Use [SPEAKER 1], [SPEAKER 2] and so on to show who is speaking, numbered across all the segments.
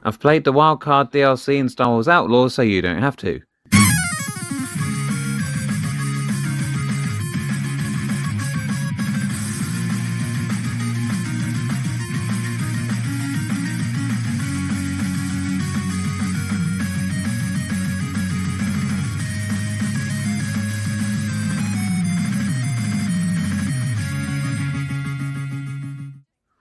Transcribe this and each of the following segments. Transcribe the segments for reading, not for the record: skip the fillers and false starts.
[SPEAKER 1] I've played the Wildcard DLC in Star Wars Outlaws so you don't have to.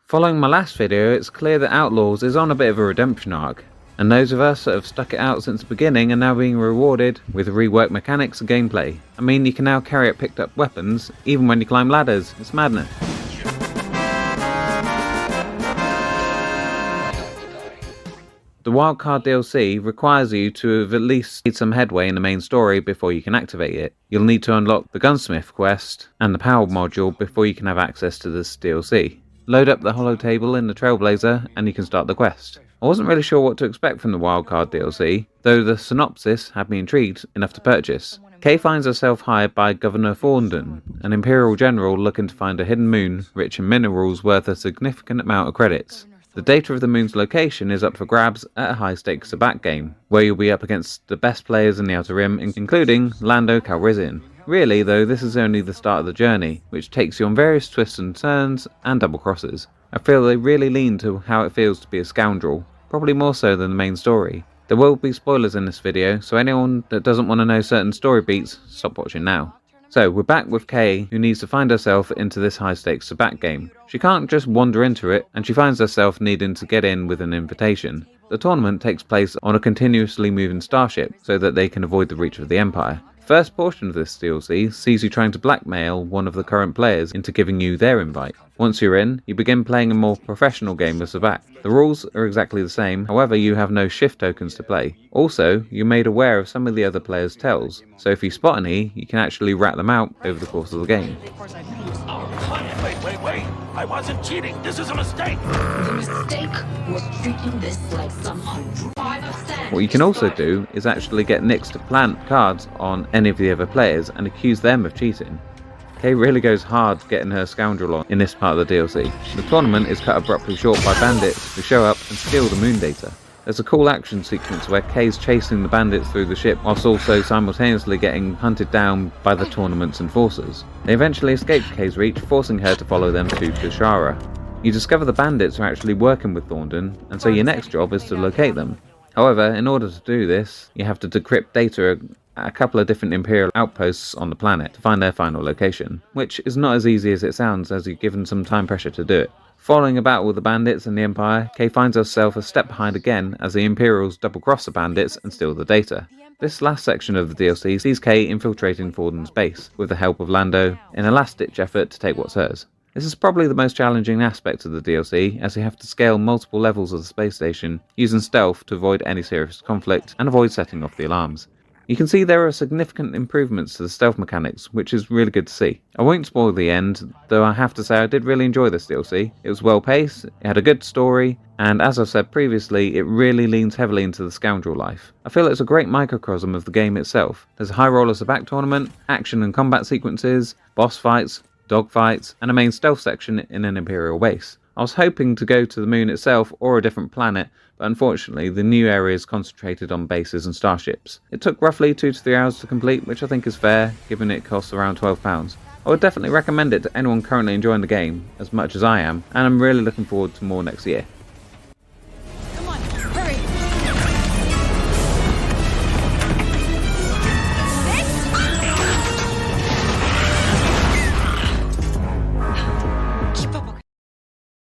[SPEAKER 1] Following my last video, it's clear that Outlaws is on a bit of a redemption arc, and those of us that have stuck it out since the beginning are now being rewarded with reworked mechanics and gameplay. I mean, you can now carry out picked up weapons, even when you climb ladders. It's madness. The Wildcard DLC requires you to have at least made some headway in the main story before you can activate it. You'll need to unlock the Gunsmith quest and the Power module before you can have access to this DLC. Load up the holotable in the Trailblazer and you can start the quest. I wasn't really sure what to expect from the Wildcard DLC, though the synopsis had me intrigued enough to purchase. Kay finds herself hired by Governor Thornden, an Imperial general looking to find a hidden moon rich in minerals worth a significant amount of credits. The data of the moon's location is up for grabs at a high-stakes Sabacc game, where you'll be up against the best players in the Outer Rim, including Lando Calrissian. Really, though, this is only the start of the journey, which takes you on various twists and turns and double crosses. I feel they really lean to how it feels to be a scoundrel, probably more so than the main story. There will be spoilers in this video, so anyone that doesn't want to know certain story beats, stop watching now. So, we're back with Kay, who needs to find herself into this high-stakes Sabacc game. She can't just wander into it, and she finds herself needing to get in with an invitation. The tournament takes place on a continuously moving starship, so that they can avoid the reach of the Empire. The first portion of this DLC sees you trying to blackmail one of the current players into giving you their invite. Once you're in, you begin playing a more professional game of Sabacc. The rules are exactly the same, however you have no shift tokens to play. Also, you're made aware of some of the other players' tells, so if you spot any, you can actually rat them out over the course of the game.
[SPEAKER 2] Wait, I wasn't cheating, this is a mistake!
[SPEAKER 3] The mistake was treating this like some pile of sand.
[SPEAKER 1] What you can also do is actually get Nyx to plant cards on any of the other players and accuse them of cheating. Kay really goes hard getting her scoundrel on in this part of the DLC. The tournament is cut abruptly short by bandits who show up and steal the moon data. There's a cool action sequence where Kay's chasing the bandits through the ship whilst also simultaneously getting hunted down by the tournament's enforcers. They eventually escape Kay's reach, forcing her to follow them to Kashara. You discover the bandits are actually working with Thornden, and so your next job is to locate them. However, in order to do this, you have to decrypt data at a couple of different Imperial outposts on the planet to find their final location, which is not as easy as it sounds as you're given some time pressure to do it. Following a battle with the bandits and the Empire, Kay finds herself a step behind again as the Imperials double-cross the bandits and steal the data. This last section of the DLC sees Kay infiltrating Thornden's base, with the help of Lando, in a last-ditch effort to take what's hers. This is probably the most challenging aspect of the DLC, as you have to scale multiple levels of the space station, using stealth to avoid any serious conflict and avoid setting off the alarms. You can see there are significant improvements to the stealth mechanics, which is really good to see. I won't spoil the end, though I have to say I did really enjoy this DLC. It was well paced, it had a good story, and as I've said previously, it really leans heavily into the scoundrel life. I feel it's a great microcosm of the game itself. There's a high roller Sabacc tournament, action and combat sequences, boss fights, dogfights, and a main stealth section in an Imperial base. I was hoping to go to the moon itself or a different planet, but unfortunately the new area is concentrated on bases and starships. It took roughly 2 to 3 hours to complete, which I think is fair, given it costs around £12. I would definitely recommend it to anyone currently enjoying the game as much as I am, and I'm really looking forward to more next year.